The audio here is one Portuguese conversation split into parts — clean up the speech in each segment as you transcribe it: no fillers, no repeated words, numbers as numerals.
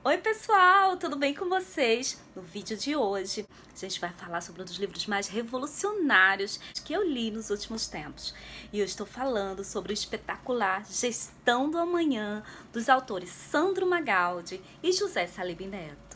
Oi pessoal, tudo bem com vocês? No vídeo de hoje a gente vai falar sobre um dos livros mais revolucionários que eu li nos últimos tempos. E eu estou falando sobre o espetacular Gestão do Amanhã, dos autores Sandro Magaldi e José Salib Neto.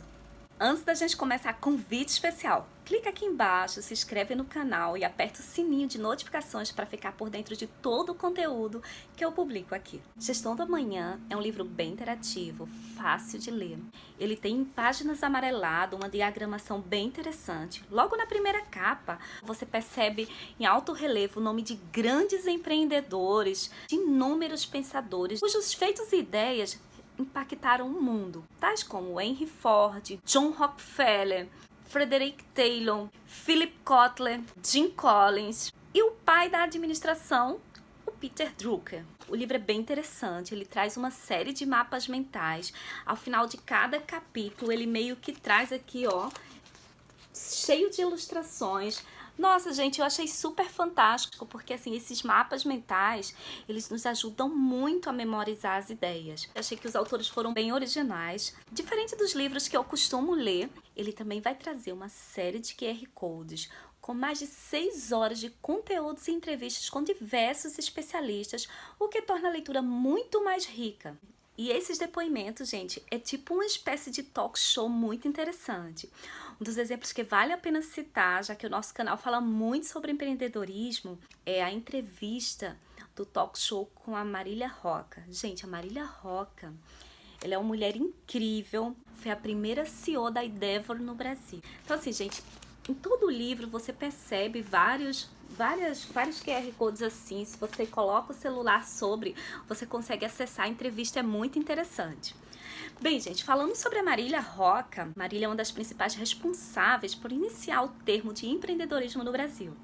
Antes da gente começar, convite especial. Clica aqui embaixo, se inscreve no canal e aperta o sininho de notificações para ficar por dentro de todo o conteúdo que eu publico aqui. Gestão do Amanhã é um livro bem interativo, fácil de ler. Ele tem em páginas amareladas uma diagramação bem interessante. Logo na primeira capa, você percebe em alto relevo o nome de grandes empreendedores, de inúmeros pensadores, cujos feitos e ideias impactaram o mundo, tais como Henry Ford, John Rockefeller, Frederick Taylor, Philip Kotler, Jim Collins e o pai da administração, o Peter Drucker. O livro é bem interessante, ele traz uma série de mapas mentais. Ao final de cada capítulo, ele meio que traz aqui, ó, cheio de ilustrações. Nossa, gente, eu achei super fantástico, porque assim, esses mapas mentais, eles nos ajudam muito a memorizar as ideias. Eu achei que os autores foram bem originais. Diferente dos livros que eu costumo ler, ele também vai trazer uma série de QR Codes, com mais de 6 horas de conteúdos e entrevistas com diversos especialistas, o que torna a leitura muito mais rica. E esses depoimentos, gente, é tipo uma espécie de talk show muito interessante. Um dos exemplos que vale a pena citar, já que o nosso canal fala muito sobre empreendedorismo, é a entrevista do talk show com a Marília Roca. Gente, a Marília Roca, ela é uma mulher incrível, foi a primeira CEO da Endeavor no Brasil. Então assim, gente, em todo o livro você percebe vários QR Codes assim. Se você coloca o celular sobre, você consegue acessar. A entrevista é muito interessante. Bem, gente, falando sobre a Marília Roca, Marília é uma das principais responsáveis por iniciar o termo de empreendedorismo no Brasil.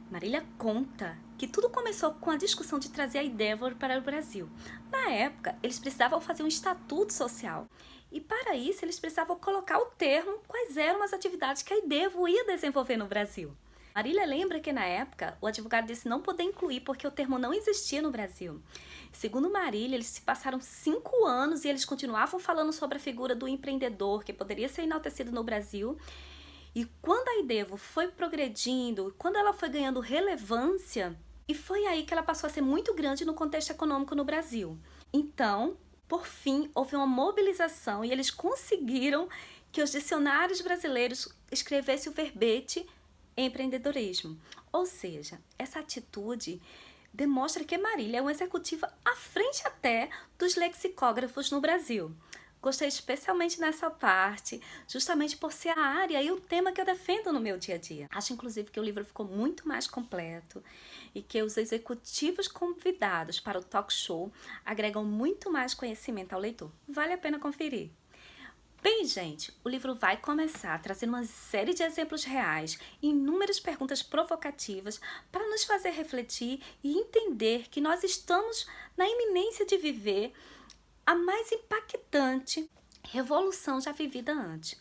Marília conta que tudo começou com a discussão de trazer a Endeavor para o Brasil. Na época, eles precisavam fazer um estatuto social. E para isso, eles precisavam colocar o termo quais eram as atividades que a Endeavor ia desenvolver no Brasil. Marília lembra que na época o advogado disse não poder incluir porque o termo não existia no Brasil. Segundo Marília, eles se passaram 5 anos e eles continuavam falando sobre a figura do empreendedor que poderia ser enaltecido no Brasil. E quando a Endeavor foi progredindo, quando ela foi ganhando relevância, e foi aí que ela passou a ser muito grande no contexto econômico no Brasil. Então, por fim, houve uma mobilização e eles conseguiram que os dicionários brasileiros escrevessem o verbete empreendedorismo. Ou seja, essa atitude demonstra que Marília é uma executiva à frente até dos lexicógrafos no Brasil. Gostei especialmente nessa parte, justamente por ser a área e o tema que eu defendo no meu dia a dia. Acho inclusive que o livro ficou muito mais completo e que os executivos convidados para o talk show agregam muito mais conhecimento ao leitor. Vale a pena conferir. Bem, gente, o livro vai começar trazendo uma série de exemplos reais e inúmeras perguntas provocativas para nos fazer refletir e entender que nós estamos na iminência de viver a mais impactante revolução já vivida antes.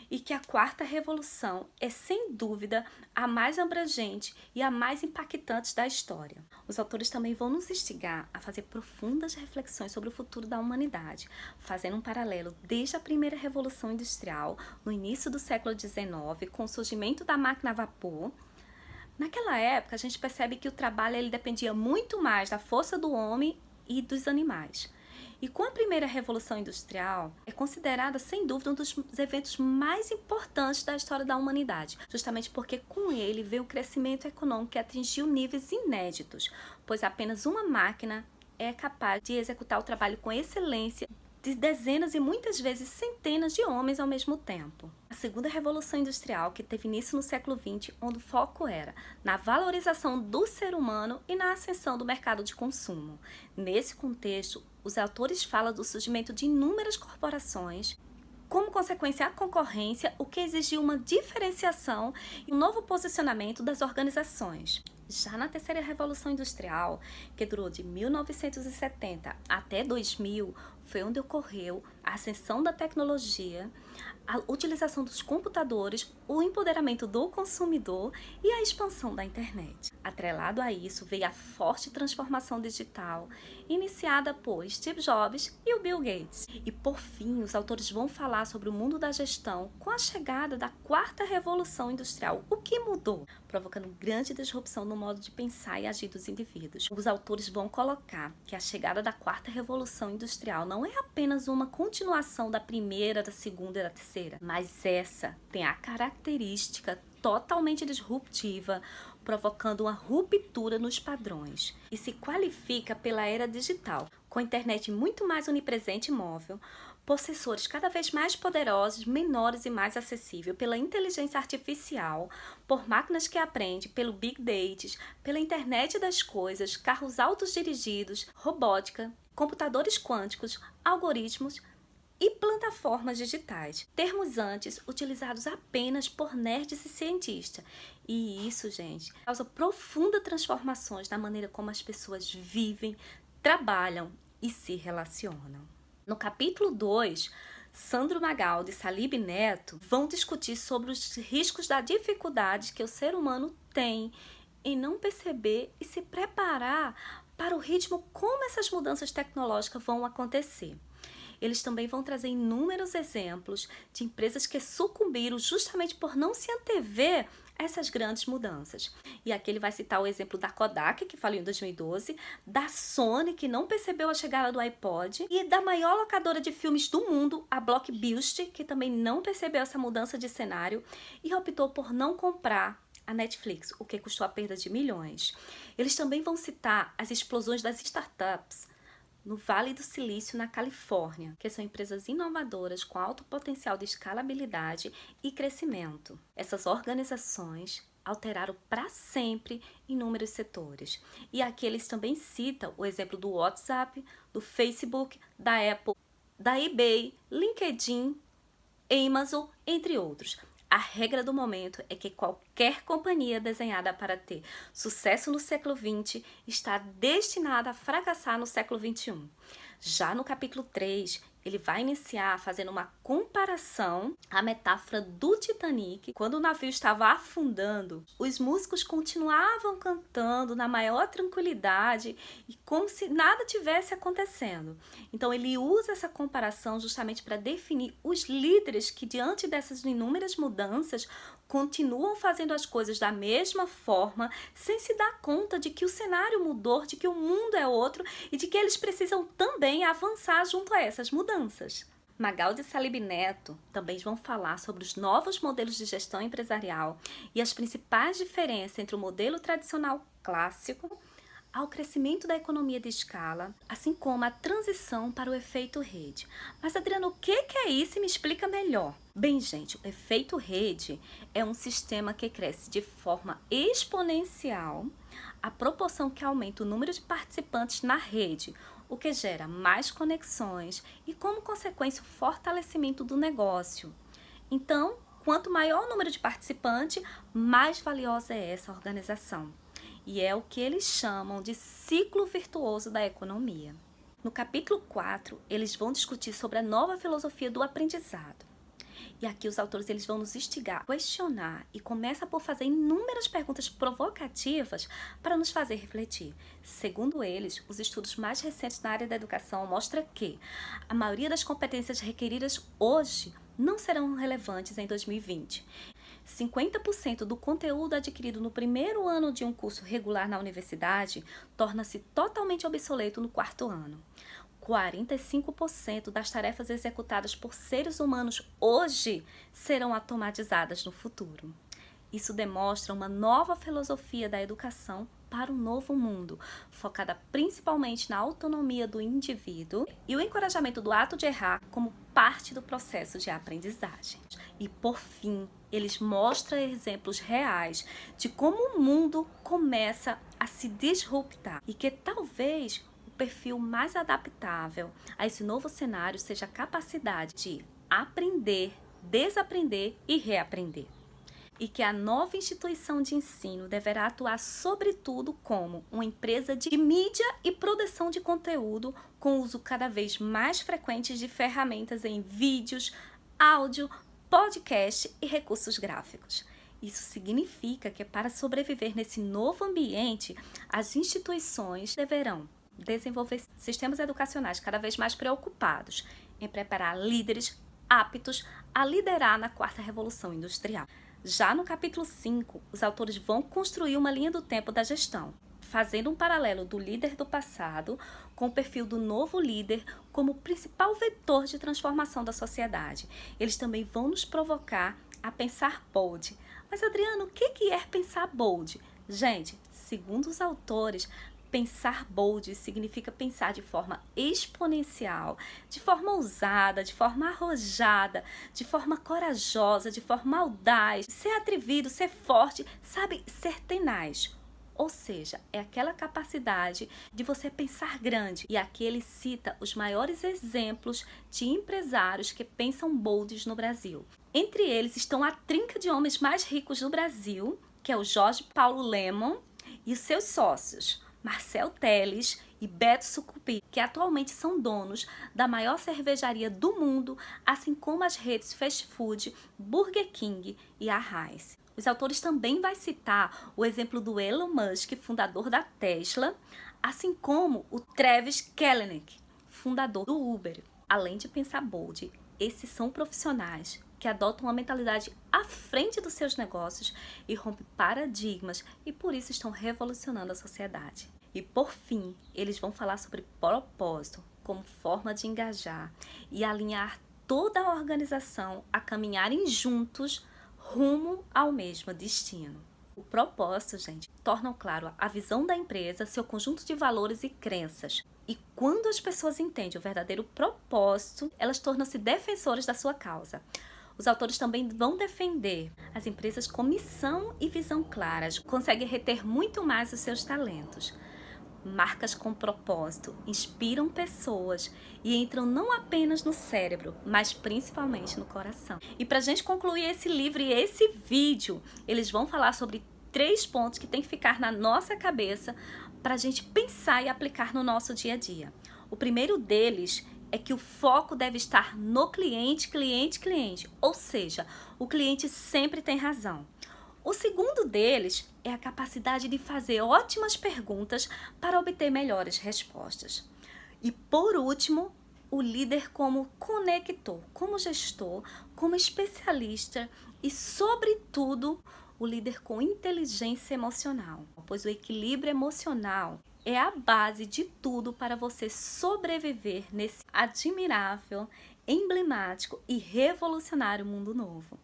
E que a quarta revolução é, sem dúvida, a mais abrangente e a mais impactante da história. Os autores também vão nos instigar a fazer profundas reflexões sobre o futuro da humanidade, fazendo um paralelo desde a primeira revolução industrial, no início do século XIX, com o surgimento da máquina a vapor. Naquela época, a gente percebe que o trabalho ele dependia muito mais da força do homem e dos animais. E com a primeira revolução industrial, é considerada sem dúvida um dos eventos mais importantes da história da humanidade, justamente porque com ele veio o crescimento econômico que atingiu níveis inéditos, pois apenas uma máquina é capaz de executar o trabalho com excelência de dezenas e muitas vezes centenas de homens ao mesmo tempo. A segunda revolução industrial, que teve início no século XX, onde o foco era na valorização do ser humano e na ascensão do mercado de consumo. Nesse contexto, os autores falam do surgimento de inúmeras corporações, como consequência a concorrência, o que exigiu uma diferenciação e um novo posicionamento das organizações. Já na terceira revolução industrial, que durou de 1970 até 2000, foi onde ocorreu a ascensão da tecnologia, a utilização dos computadores, o empoderamento do consumidor e a expansão da internet. Atrelado a isso veio a forte transformação digital, iniciada por Steve Jobs e o Bill Gates. E por fim, os autores vão falar sobre o mundo da gestão com a chegada da quarta revolução industrial. O que mudou? Provocando grande disrupção no modo de pensar e agir dos indivíduos. Os autores vão colocar que a chegada da quarta revolução industrial não é apenas uma continuação da primeira, da segunda e da terceira, mas essa tem a característica totalmente disruptiva, provocando uma ruptura nos padrões e se qualifica pela era digital, com a internet muito mais onipresente e móvel, por sensores cada vez mais poderosos, menores e mais acessíveis, pela inteligência artificial, por máquinas que aprendem, pelo Big Data, pela internet das coisas, carros autodirigidos, robótica, computadores quânticos, algoritmos e plataformas digitais, termos antes utilizados apenas por nerds e cientistas. E isso, gente, causa profundas transformações na maneira como as pessoas vivem, trabalham e se relacionam. No capítulo 2, Sandro Magaldi e Salib Neto vão discutir sobre os riscos da dificuldade que o ser humano tem em não perceber e se preparar para o ritmo como essas mudanças tecnológicas vão acontecer. Eles também vão trazer inúmeros exemplos de empresas que sucumbiram justamente por não se antever a essas grandes mudanças. E aqui ele vai citar o exemplo da Kodak, que faliu em 2012, da Sony, que não percebeu a chegada do iPod, e da maior locadora de filmes do mundo, a Blockbuster, que também não percebeu essa mudança de cenário e optou por não comprar a Netflix, o que custou a perda de milhões. Eles também vão citar as explosões das startups no Vale do Silício, na Califórnia, que são empresas inovadoras com alto potencial de escalabilidade e crescimento. Essas organizações alteraram para sempre inúmeros setores. E aqui eles também citam o exemplo do WhatsApp, do Facebook, da Apple, da eBay, LinkedIn, Amazon, entre outros. A regra do momento é que qualquer companhia desenhada para ter sucesso no século XX está destinada a fracassar no século XXI. Já no capítulo 3, ele vai iniciar fazendo uma comparação à metáfora do Titanic. Quando o navio estava afundando, os músicos continuavam cantando na maior tranquilidade e como se nada tivesse acontecendo. Então ele usa essa comparação justamente para definir os líderes que, diante dessas inúmeras mudanças, continuam fazendo as coisas da mesma forma, sem se dar conta de que o cenário mudou, de que o mundo é outro e de que eles precisam também avançar junto a essas mudanças. Magaldi e Salib Neto também vão falar sobre os novos modelos de gestão empresarial e as principais diferenças entre o modelo tradicional clássico ao crescimento da economia de escala, assim como a transição para o efeito rede. Mas, Adriana, o que é isso? Me explica melhor. Bem, gente, o efeito rede é um sistema que cresce de forma exponencial à proporção que aumenta o número de participantes na rede, o que gera mais conexões e, como consequência, o fortalecimento do negócio. Então, quanto maior o número de participantes, mais valiosa é essa organização. E é o que eles chamam de ciclo virtuoso da economia. No capítulo 4, eles vão discutir sobre a nova filosofia do aprendizado. E aqui os autores eles vão nos instigar a questionar e começa por fazer inúmeras perguntas provocativas para nos fazer refletir. Segundo eles, os estudos mais recentes na área da educação mostram que a maioria das competências requeridas hoje não serão relevantes em 2020. 50% do conteúdo adquirido no primeiro ano de um curso regular na universidade torna-se totalmente obsoleto no quarto ano. 45% das tarefas executadas por seres humanos hoje serão automatizadas no futuro. Isso demonstra uma nova filosofia da educação para um novo mundo, focada principalmente na autonomia do indivíduo e o encorajamento do ato de errar como parte do processo de aprendizagem. E, por fim, eles mostram exemplos reais de como o mundo começa a se disruptar e que talvez o perfil mais adaptável a esse novo cenário seja a capacidade de aprender, desaprender e reaprender. e que a nova instituição de ensino deverá atuar sobretudo como uma empresa de mídia e produção de conteúdo com uso cada vez mais frequente de ferramentas em vídeos, áudio, podcast e recursos gráficos. Isso significa que para sobreviver nesse novo ambiente, as instituições deverão desenvolver sistemas educacionais cada vez mais preocupados em preparar líderes aptos a liderar na quarta revolução industrial. Já no capítulo 5, os autores vão construir uma linha do tempo da gestão, fazendo um paralelo do líder do passado com o perfil do novo líder como principal vetor de transformação da sociedade. Eles também vão nos provocar a pensar bold. Mas, Adriano, o que é pensar bold? Gente, segundo os autores, pensar bold significa pensar de forma exponencial, de forma ousada, de forma arrojada, de forma corajosa, de forma audaz, ser atrevido, ser forte, sabe, ser tenaz. Ou seja, é aquela capacidade de você pensar grande. E aqui ele cita os maiores exemplos de empresários que pensam bolds no Brasil. Entre eles estão a trinca de homens mais ricos do Brasil, que é o Jorge Paulo Lemann e os seus sócios, Marcel Telles e Beto Sucupira, que atualmente são donos da maior cervejaria do mundo, assim como as redes fast food Burger King e Arraiz. Os autores também vão citar o exemplo do Elon Musk, fundador da Tesla, assim como o Travis Kalanick, fundador do Uber. Além de pensar bold, esses são profissionais que adotam uma mentalidade à frente dos seus negócios e rompem paradigmas e por isso estão revolucionando a sociedade. E por fim, eles vão falar sobre propósito como forma de engajar e alinhar toda a organização a caminharem juntos rumo ao mesmo destino. O propósito, gente, torna claro a visão da empresa, seu conjunto de valores e crenças. E quando as pessoas entendem o verdadeiro propósito, elas tornam-se defensoras da sua causa. Os autores também vão defender as empresas com missão e visão claras, conseguem reter muito mais os seus talentos. Marcas com propósito inspiram pessoas e entram não apenas no cérebro, mas principalmente no coração. E para a gente concluir esse livro e esse vídeo, eles vão falar sobre 3 pontos que tem que ficar na nossa cabeça para a gente pensar e aplicar no nosso dia a dia. O primeiro deles é que o foco deve estar no cliente, ou seja, o cliente sempre tem razão. O segundo deles é a capacidade de fazer ótimas perguntas para obter melhores respostas. E por último, o líder como conector, como gestor, como especialista e, sobretudo, o líder com inteligência emocional, pois o equilíbrio emocional é a base de tudo para você sobreviver nesse admirável, emblemático e revolucionário mundo novo.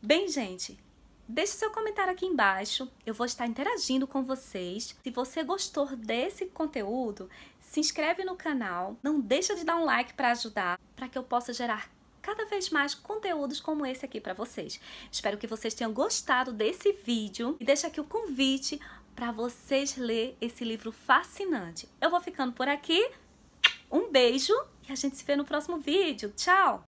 Bem, gente, deixe seu comentário aqui embaixo, eu vou estar interagindo com vocês. Se você gostou desse conteúdo, se inscreve no canal, não deixa de dar um like para ajudar, para que eu possa gerar cada vez mais conteúdos como esse aqui para vocês. Espero que vocês tenham gostado desse vídeo e deixo aqui o convite para vocês lerem esse livro fascinante. Eu vou ficando por aqui, um beijo e a gente se vê no próximo vídeo. Tchau!